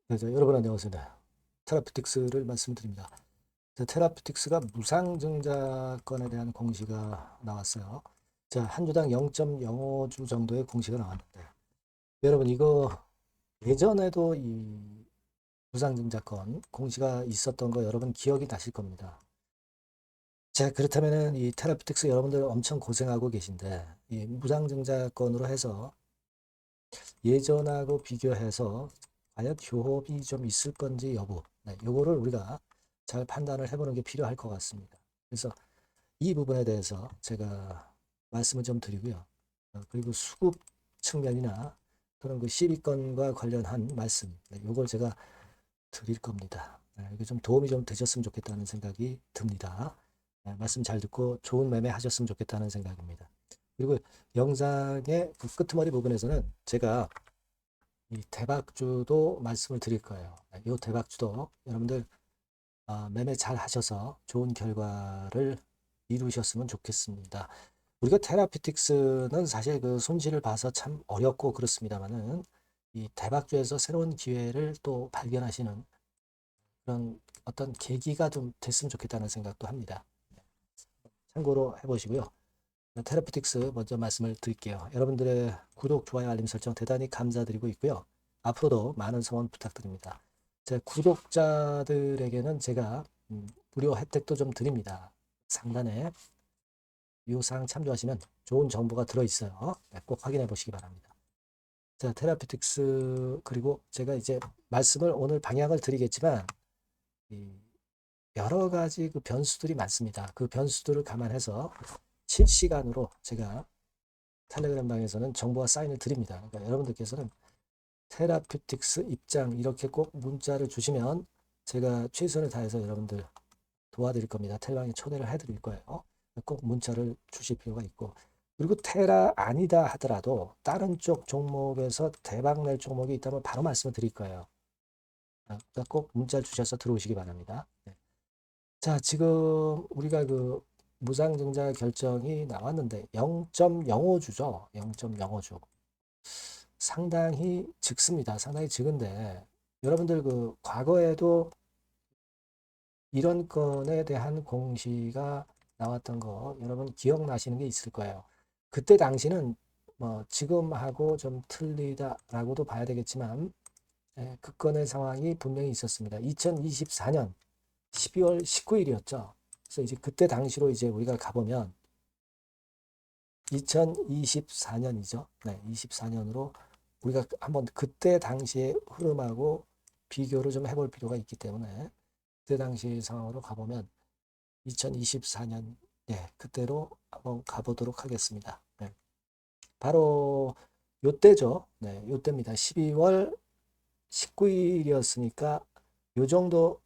네, 여러분 안녕하세요. 네. 테라피틱스를 말씀드립니다. 테라피틱스가 무상증자권에 대한 공시가 나왔어요. 자, 한 주당 0.05주 정도의 공시가 나왔는데, 여러분 이거 예전에도 이 무상증자권 공시가 있었던 거 여러분 기억이 나실 겁니다. 자, 그렇다면은 이 테라피틱스 여러분들 엄청 고생하고 계신데, 이 무상증자권으로 해서 예전하고 비교해서 과연 교업이 좀 있을 건지 여부, 네, 요거를 우리가 잘 판단을 해보는 게 필요할 것 같습니다. 그래서 이 부분에 대해서 제가 말씀을 좀 드리고요. 그리고 수급 측면이나 또는 그 시비권과 관련한 말씀, 네, 요걸 제가 드릴 겁니다. 네, 이게 좀 도움이 좀 되셨으면 좋겠다는 생각이 듭니다. 네, 말씀 잘 듣고 좋은 매매 하셨으면 좋겠다는 생각입니다. 그리고 영상의 그 끄트머리 부분에서는 제가 이 대박주도 말씀을 드릴 거예요. 이 대박주도 여러분들 매매 잘 하셔서 좋은 결과를 이루셨으면 좋겠습니다. 우리가 테라피틱스는 사실 그 손실을 봐서 참 어렵고 그렇습니다만은 이 대박주에서 새로운 기회를 또 발견하시는 그런 어떤 계기가 좀 됐으면 좋겠다는 생각도 합니다. 참고로 해보시고요. 테라피틱스 먼저 말씀을 드릴게요. 여러분들의 구독, 좋아요, 알림 설정 대단히 감사드리고 있고요. 앞으로도 많은 성원 부탁드립니다. 제 구독자들에게는 제가 무료 혜택도 좀 드립니다. 상단에 이 사항 참조하시면 좋은 정보가 들어있어요. 네, 꼭 확인해 보시기 바랍니다. 자, 테라피틱스 그리고 제가 이제 말씀을 오늘 방향을 드리겠지만 여러 가지 그 변수들이 많습니다. 그 변수들을 감안해서 실시간으로 제가 텔레그램 방에서는 정보와 사인을 드립니다. 그러니까 여러분들께서는 테라피틱스 입장 이렇게 꼭 문자를 주시면 제가 최선을 다해서 여러분들 도와드릴 겁니다. 텔방에 초대를 해드릴 거예요. 꼭 문자를 주실 필요가 있고 그리고 테라 아니다 하더라도 다른 쪽 종목에서 대박 낼 종목이 있다면 바로 말씀을 드릴 거예요. 그러니까 꼭 문자를 주셔서 들어오시기 바랍니다. 네. 자, 지금 우리가 그 무상증자 결정이 나왔는데 0.05주죠. 0.05주. 상당히 적습니다. 상당히 적은데 여러분들 그 과거에도 이런 건에 대한 공시가 나왔던 거 여러분 기억나시는 게 있을 거예요. 그때 당시는 뭐 지금하고 좀 틀리다라고도 봐야 되겠지만 그 건의 상황이 분명히 있었습니다. 2024년 12월 19일이었죠. 그래서 이제 그때 당시로 이제 우리가 가보면 2024년이죠. 네, 24년으로 우리가 한번 그때 당시의 흐름하고 비교를 좀 해볼 필요가 있기 때문에 그때 당시 상황으로 가보면 2024년 예, 그때로 한번 가보도록 하겠습니다. 네, 바로 요때죠. 네, 요때입니다. 12월 19일이었으니까 요 정도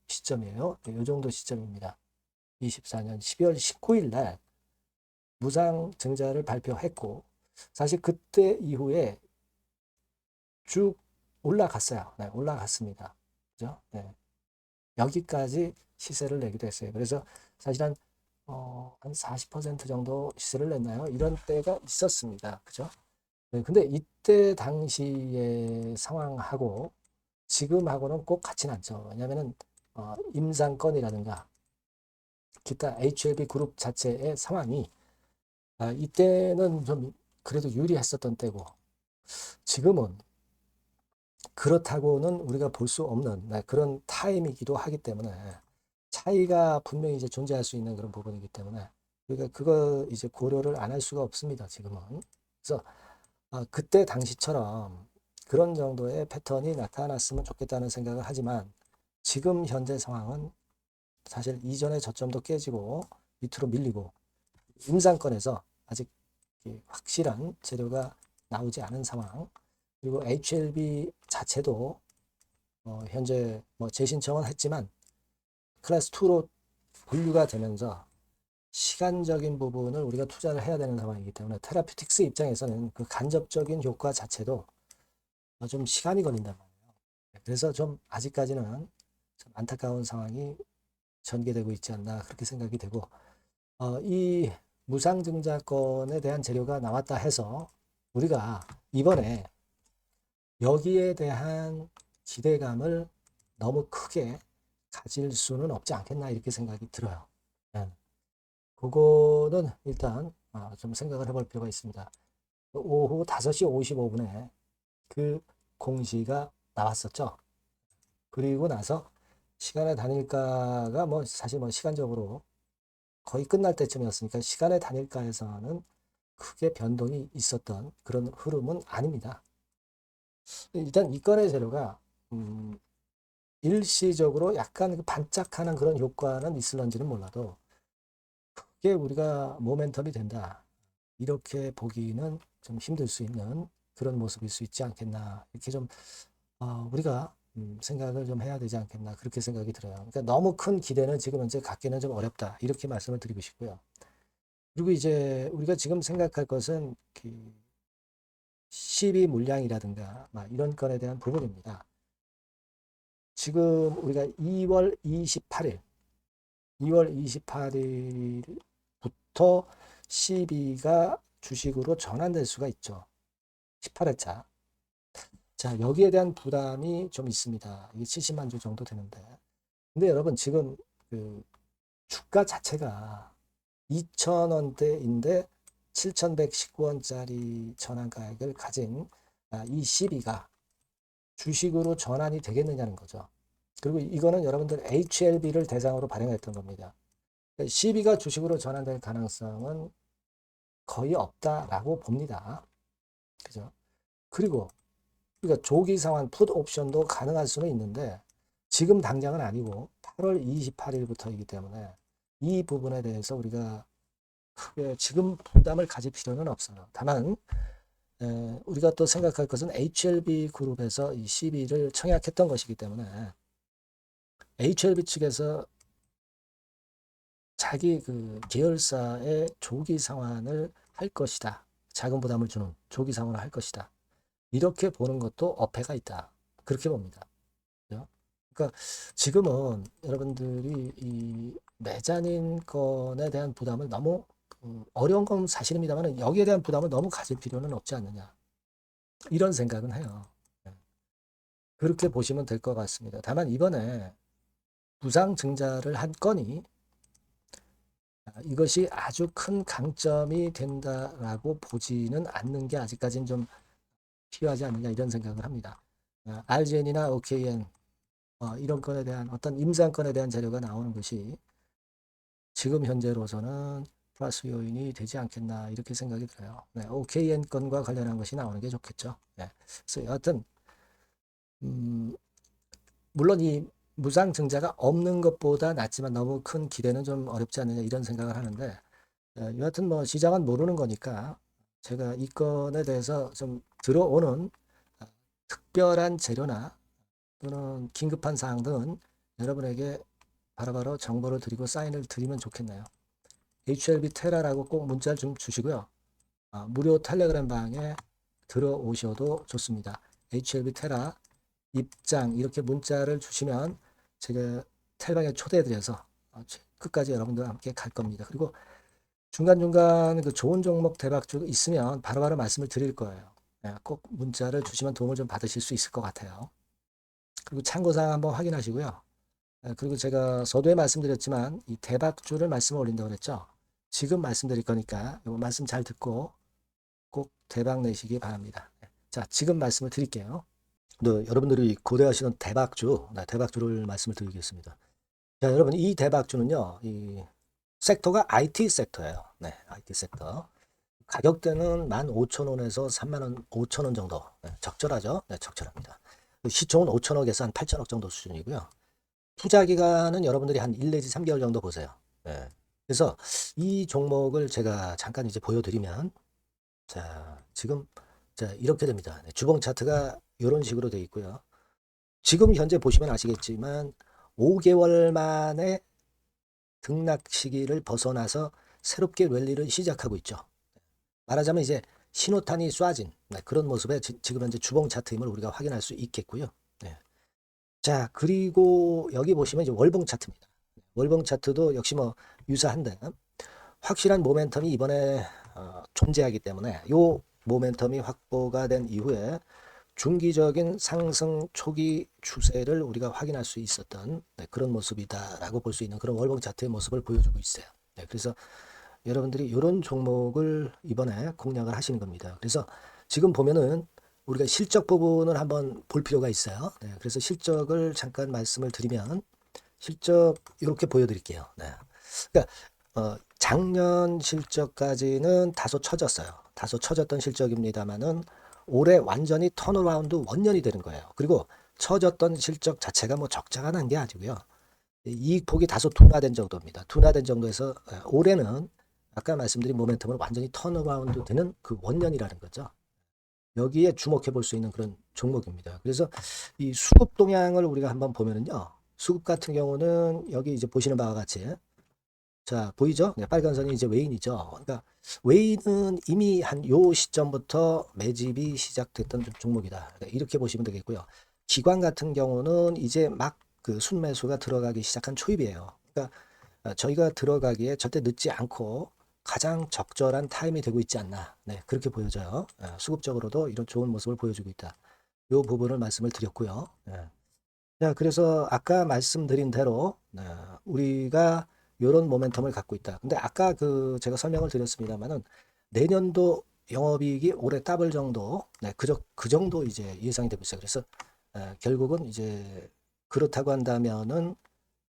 시점이에요. 네, 요 정도 시점입니다. 24년 12월 19일 날 무상증자를 발표했고 사실 그때 이후에 쭉 올라갔어요. 네, 올라갔습니다. 그죠? 네. 여기까지 시세를 내기도 했어요. 그래서 사실 한 40% 정도 시세를 냈나요? 이런 때가 있었습니다. 그죠? 네, 근데 이때 당시의 상황하고 지금하고는 꼭 같지는 않죠. 왜냐하면 임상권이라든가 기타 HLB 그룹 자체의 상황이 이때는 좀 그래도 유리했었던 때고 지금은 그렇다고는 우리가 볼 수 없는 그런 타임이기도 하기 때문에 차이가 분명히 이제 존재할 수 있는 그런 부분이기 때문에 우리가 그거 이제 고려를 안 할 수가 없습니다. 지금은. 그래서 그때 당시처럼 그런 정도의 패턴이 나타났으면 좋겠다는 생각을 하지만 지금 현재 상황은 사실 이전의 저점도 깨지고 밑으로 밀리고 임상권에서 아직 확실한 재료가 나오지 않은 상황 그리고 HLB 자체도 현재 뭐 재신청은 했지만 클래스 2로 분류가 되면서 시간적인 부분을 우리가 투자를 해야 되는 상황이기 때문에 테라피틱스 입장에서는 그 간접적인 효과 자체도 좀 시간이 걸린단 말이에요. 그래서 좀 아직까지는 좀 안타까운 상황이 전개되고 있지 않나 그렇게 생각이 되고 이 무상증자권에 대한 재료가 나왔다 해서 우리가 이번에 여기에 대한 기대감을 너무 크게 가질 수는 없지 않겠나 이렇게 생각이 들어요. 예. 그거는 일단 좀 생각을 해볼 필요가 있습니다. 오후 5시 55분에 그 공시가 나왔었죠. 그리고 나서 시간의 단일가가 뭐 사실 뭐 시간적으로 거의 끝날 때쯤이었으니까 시간의 단일가에서는 크게 변동이 있었던 그런 흐름은 아닙니다. 일단 이 건의 재료가 일시적으로 약간 반짝하는 그런 효과는 있을런지는 몰라도 그게 우리가 모멘텀이 된다. 이렇게 보기는 좀 힘들 수 있는 그런 모습일 수 있지 않겠나. 이렇게 좀 우리가 생각을 좀 해야 되지 않겠나. 그렇게 생각이 들어요. 그러니까 너무 큰 기대는 지금 현재 갖기는 좀 어렵다. 이렇게 말씀을 드리고 싶고요. 그리고 이제 우리가 지금 생각할 것은 그 시비 물량이라든가 이런 건에 대한 부분입니다. 지금 우리가 2월 28일, 2월 28일부터 시비가 주식으로 전환될 수가 있죠. 18회차. 자, 여기에 대한 부담이 좀 있습니다. 이게 70만 주 정도 되는데. 근데 여러분, 지금 그 주가 자체가 2,000원대인데 7,119원짜리 전환가액을 가진 이 시비가 주식으로 전환이 되겠느냐는 거죠. 그리고 이거는 여러분들 HLB를 대상으로 발행했던 겁니다. 시비가 주식으로 전환될 가능성은 거의 없다라고 봅니다. 그죠? 그리고 우리가 조기 상환 풋 옵션도 가능할 수는 있는데 지금 당장은 아니고 8월 28일부터이기 때문에 이 부분에 대해서 우리가 크게 지금 부담을 가질 필요는 없어요. 다만 우리가 또 생각할 것은 HLB 그룹에서 이 시비를 청약했던 것이기 때문에 HLB 측에서 자기 그 계열사의 조기 상환을 할 것이다. 자금 부담을 주는 조기 상환을 할 것이다. 이렇게 보는 것도 어폐가 있다. 그렇게 봅니다. 그러니까 지금은 여러분들이 이 메자닌 건에 대한 부담을 너무 어려운 건 사실입니다만 여기에 대한 부담을 너무 가질 필요는 없지 않느냐. 이런 생각은 해요. 그렇게 보시면 될 것 같습니다. 다만 이번에 부상증자를 한 건이 이것이 아주 큰 강점이 된다라고 보지는 않는 게 아직까지는 좀 필요하지 않느냐 이런 생각을 합니다. RGN이나 OKN 이런 건에 대한 어떤 임상건에 대한 자료가 나오는 것이 지금 현재로서는 플러스 요인이 되지 않겠나 이렇게 생각이 들어요. 네, OKN 건과 관련한 것이 나오는 게 좋겠죠. 네. 그래서 여하튼 물론 이 무상증자가 없는 것보다 낫지만 너무 큰 기대는 좀 어렵지 않느냐 이런 생각을 하는데 여하튼 뭐 시장은 모르는 거니까 제가 이 건에 대해서 좀 들어오는 특별한 재료나 또는 긴급한 사항 등은 여러분에게 바로바로 정보를 드리고 사인을 드리면 좋겠네요. HLB 테라라고 꼭 문자를 좀 주시고요. 무료 텔레그램 방에 들어오셔도 좋습니다. HLB 테라 입장 이렇게 문자를 주시면 제가 텔방에 초대해드려서 끝까지 여러분들과 함께 갈 겁니다. 그리고 중간중간 그 좋은 종목 대박주 있으면 바로바로 말씀을 드릴 거예요. 꼭 문자를 주시면 도움을 좀 받으실 수 있을 것 같아요. 그리고 참고사항 한번 확인하시고요. 그리고 제가 서두에 말씀드렸지만 이 대박주를 말씀을 올린다고 그랬죠. 지금 말씀드릴 거니까 이 말씀 잘 듣고 꼭 대박 내시기 바랍니다. 자, 지금 말씀을 드릴게요. 여러분들이 고대하시는 대박주, 대박주를 말씀을 드리겠습니다. 자, 여러분 이 대박주는요, 이 섹터가 IT 섹터예요. 네, IT 섹터. 가격대는 15,000원에서 35,000원 5,000원 정도. 네, 적절하죠? 네, 적절합니다. 시총은 5천억에서 한 8천억 정도 수준이고요. 투자 기간은 여러분들이 한 1 내지 3개월 정도 보세요. 네. 그래서 이 종목을 제가 잠깐 이제 보여드리면, 자, 지금 이렇게 됩니다. 네, 주봉 차트가 이런 식으로 되어 있고요. 지금 현재 보시면 아시겠지만 5개월 만에 등락 시기를 벗어나서 새롭게 랠리를 시작하고 있죠. 말하자면 이제 신호탄이 쏴진 그런 모습의 지금 현재 주봉 차트임을 우리가 확인할 수 있겠고요. 네. 자, 그리고 여기 보시면 이제 월봉 차트입니다. 월봉 차트도 역시 뭐 유사한데 확실한 모멘텀이 이번에 존재하기 때문에 요 모멘텀이 확보가 된 이후에 중기적인 상승 초기 추세를 우리가 확인할 수 있었던 그런 모습이다라고 볼 수 있는 그런 월봉 차트의 모습을 보여주고 있어요. 그래서 여러분들이 이런 종목을 이번에 공략을 하시는 겁니다. 그래서 지금 보면은 우리가 실적 부분을 한번 볼 필요가 있어요. 그래서 실적을 잠깐 말씀을 드리면 실적 이렇게 보여드릴게요. 그러니까 작년 실적까지는 다소 처졌어요. 다소 처졌던 실적입니다만은 올해 완전히 턴어라운드 원년이 되는 거예요. 그리고 처졌던 실적 자체가 뭐 적자가 난 게 아니고요. 이익폭이 다소 둔화된 정도입니다. 둔화된 정도에서 올해는 아까 말씀드린 모멘텀을 완전히 턴어라운드 되는 그 원년이라는 거죠. 여기에 주목해 볼 수 있는 그런 종목입니다. 그래서 이 수급 동향을 우리가 한번 보면은요. 수급 같은 경우는 여기 이제 보시는 바와 같이 자, 보이죠? 빨간 선이 이제 웨인이죠. 그러니까 웨인은 이미 한 요 시점부터 매집이 시작됐던 종목이다. 이렇게 보시면 되겠고요. 기관 같은 경우는 이제 막 그 순매수가 들어가기 시작한 초입이에요. 그러니까 저희가 들어가기에 절대 늦지 않고 가장 적절한 타임이 되고 있지 않나. 그렇게 보여져요. 수급적으로도 이런 좋은 모습을 보여주고 있다. 요 부분을 말씀을 드렸고요. 자, 그래서 아까 말씀드린 대로 우리가 이런 모멘텀을 갖고 있다. 근데 아까 그 제가 설명을 드렸습니다만은 내년도 영업이익이 올해 더블 정도, 그 정도 이제 예상이 되고 있어요. 그래서 결국은 이제 그렇다고 한다면은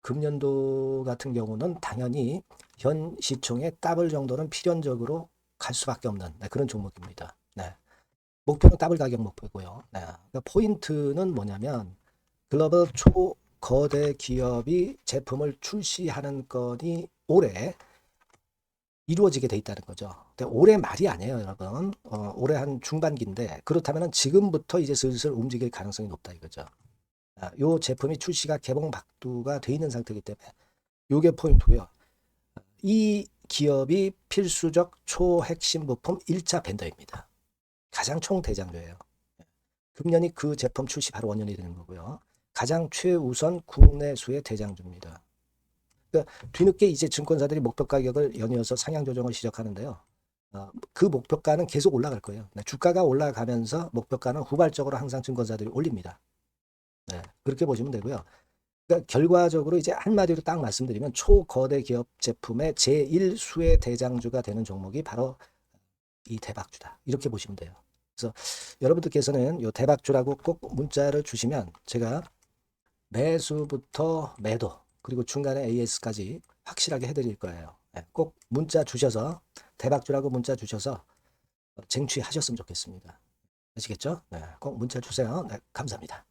금년도 같은 경우는 당연히 현 시총의 더블 정도는 필연적으로 갈 수밖에 없는 그런 종목입니다. 목표는 더블 가격 목표고요. 그러니까 포인트는 뭐냐면 글로벌 초거대 기업이 제품을 출시하는 건이 올해 이루어지게 돼 있다는 거죠. 근데 올해 말이 아니에요, 여러분. 올해 한 중반기인데 그렇다면 지금부터 이제 슬슬 움직일 가능성이 높다 이거죠. 요 제품이 출시가 개봉 박두가 돼 있는 상태이기 때문에 요게 포인트고요. 이 기업이 필수적 초핵심 부품 1차 벤더입니다. 가장 총대장주예요. 금년이 그 제품 출시 바로 원년이 되는 거고요. 가장 최우선 국내수의 대장주입니다. 그러니까 뒤늦게 이제 증권사들이 목표 가격을 연이어서 상향 조정을 시작하는데요. 그 목표가는 계속 올라갈 거예요. 주가가 올라가면서 목표가는 후발적으로 항상 증권사들이 올립니다. 그렇게 보시면 되고요. 그러니까 결과적으로 이제 한마디로 딱 말씀드리면 초거대 기업 제품의 제1수의 대장주가 되는 종목이 바로 이 대박주다. 이렇게 보시면 돼요. 그래서 여러분들께서는 이 대박주라고 꼭 문자를 주시면 제가 매수부터 매도 그리고 중간에 AS까지 확실하게 해드릴 거예요. 꼭 문자 주셔서 대박주라고 문자 주셔서 쟁취하셨으면 좋겠습니다. 아시겠죠? 꼭 문자 주세요. 감사합니다.